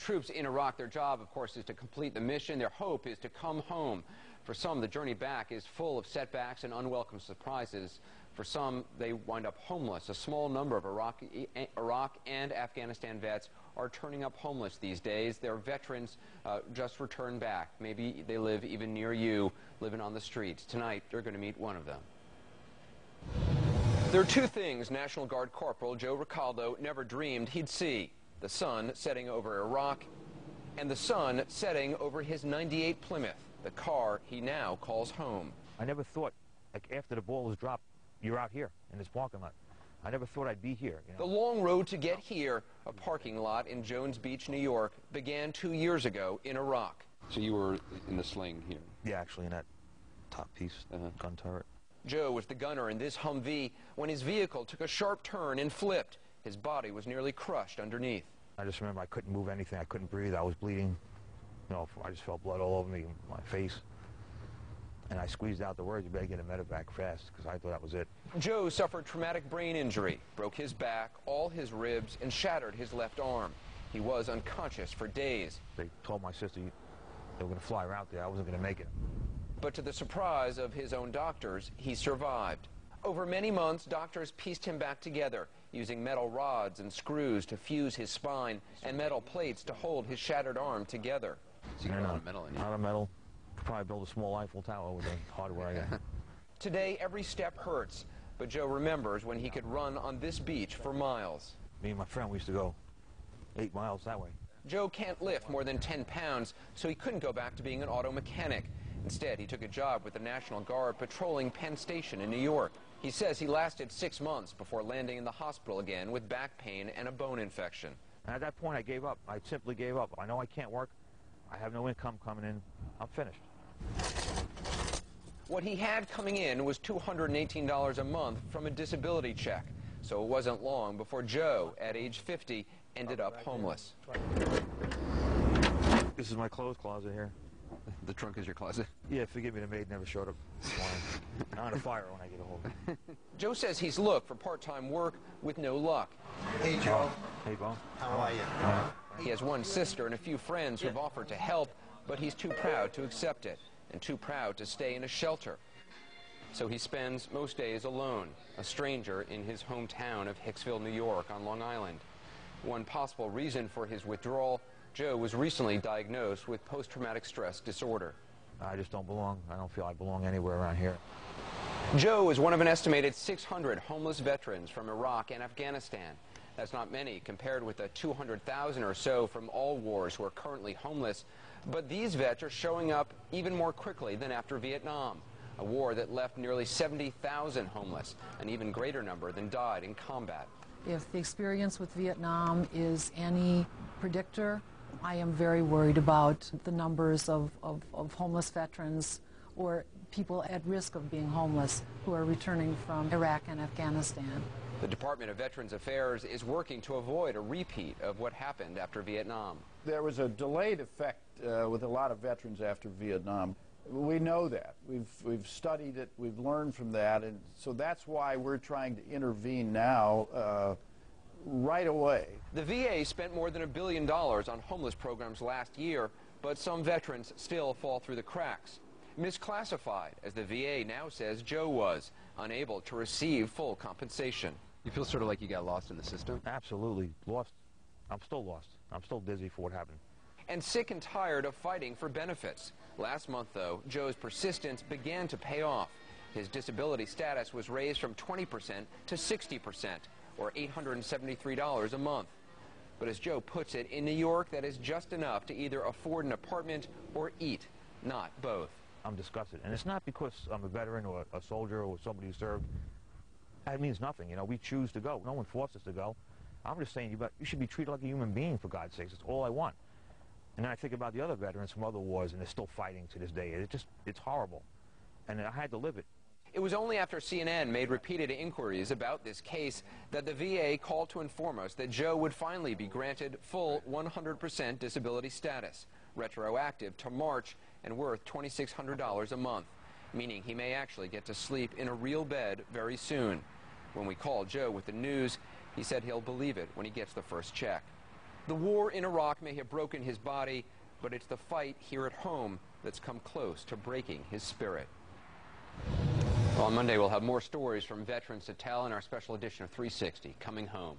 troops in Iraq, their job, of course, is to complete the mission. Their hope is to come home. For some, the journey back is full of setbacks and unwelcome surprises. For some, they wind up homeless. A small number of Iraq and Afghanistan vets are turning up homeless these days. They're veterans just returned back. Maybe they live even near you, living on the streets. Tonight, they're going to meet one of them. There are two things National Guard Corporal Joe Ricaldo never dreamed he'd see: the sun setting over Iraq and the sun setting over his '98 Plymouth, the car he now calls home. I never thought, like, after the ball was dropped, you're out here in this parking lot. I never thought I'd be here. You know? The long road to get here, a parking lot in Jones Beach, New York, began 2 years ago in Iraq. So you were in the sling here? Yeah, actually in that top piece, gun turret. Joe was the gunner in this Humvee when his vehicle took a sharp turn and flipped. His body was nearly crushed underneath. I just remember I couldn't move anything. I couldn't breathe. I was bleeding. You know, I just felt blood all over me, my face. And I squeezed out the words, "You better get a medevac fast," because I thought that was it. Joe suffered traumatic brain injury, broke his back, all his ribs, and shattered his left arm. He was unconscious for days. They told my sister they were going to fly her out there. I wasn't going to make it. But to the surprise of his own doctors, he survived. Over many months, doctors pieced him back together, using metal rods and screws to fuse his spine and metal plates to hold his shattered arm together. So you got a lot of metal in you. A lot of metal. Could probably build a small Eiffel Tower with the hardware I got. Today, every step hurts, but Joe remembers when he could run on this beach for miles. Me and my friend, we used to go 8 miles that way. Joe can't lift more than 10 pounds, so he couldn't go back to being an auto mechanic. Instead, he took a job with the National Guard patrolling Penn Station in New York. He says he lasted 6 months before landing in the hospital again with back pain and a bone infection. And at that point, I gave up. I simply gave up. I know I can't work. I have no income coming in. I'm finished. What he had coming in was $218 a month from a disability check. So it wasn't long before Joe, at age 50, ended up homeless. This is my clothes closet here. The trunk is your closet? Yeah, forgive me, the maid never showed up. I'm on a fire when I get a hold of it. Joe says he's looked for part-time work with no luck. Hey, Joe. Hey, Bo. How are you? He has one sister and a few friends who have offered to help, but he's too proud to accept it and too proud to stay in a shelter. So he spends most days alone, a stranger in his hometown of Hicksville, New York on Long Island. One possible reason for his withdrawal: Joe was recently diagnosed with post-traumatic stress disorder. I just don't belong. I don't feel I belong anywhere around here. Joe is one of an estimated 600 homeless veterans from Iraq and Afghanistan. That's not many compared with the 200,000 or so from all wars who are currently homeless. But these vets are showing up even more quickly than after Vietnam, a war that left nearly 70,000 homeless, an even greater number than died in combat. If the experience with Vietnam is any predictor, I am very worried about the numbers of homeless veterans or people at risk of being homeless who are returning from Iraq and Afghanistan. The Department of Veterans Affairs is working to avoid a repeat of what happened after Vietnam. There was a delayed effect with a lot of veterans after Vietnam. We know that. We've studied it. We've learned from that. And so that's why we're trying to intervene now right away. The VA spent more than $1 billion on homeless programs last year, but some veterans still fall through the cracks. Misclassified, as the VA now says Joe was, unable to receive full compensation. You feel sort of like you got lost in the system? Absolutely. Lost. I'm still lost. I'm still dizzy for what happened. And sick and tired of fighting for benefits. Last month, though, Joe's persistence began to pay off. His disability status was raised from 20% to 60%, or $873 a month. But as Joe puts it, in New York, that is just enough to either afford an apartment or eat, not both. I'm disgusted. And it's not because I'm a veteran or a soldier or somebody who served. That means nothing. You know, we choose to go. No one forced us to go. I'm just saying you should be treated like a human being, for God's sakes. That's all I want. And then I think about the other veterans from other wars, and they're still fighting to this day. It's horrible. And I had to live it. It was only after CNN made repeated inquiries about this case that the VA called to inform us that Joe would finally be granted full 100% disability status, retroactive to March and worth $2,600 a month, meaning he may actually get to sleep in a real bed very soon. When we called Joe with the news, he said he'll believe it when he gets the first check. The war in Iraq may have broken his body, but it's the fight here at home that's come close to breaking his spirit. Well, on Monday, we'll have more stories from veterans to tell in our special edition of 360, Coming Home.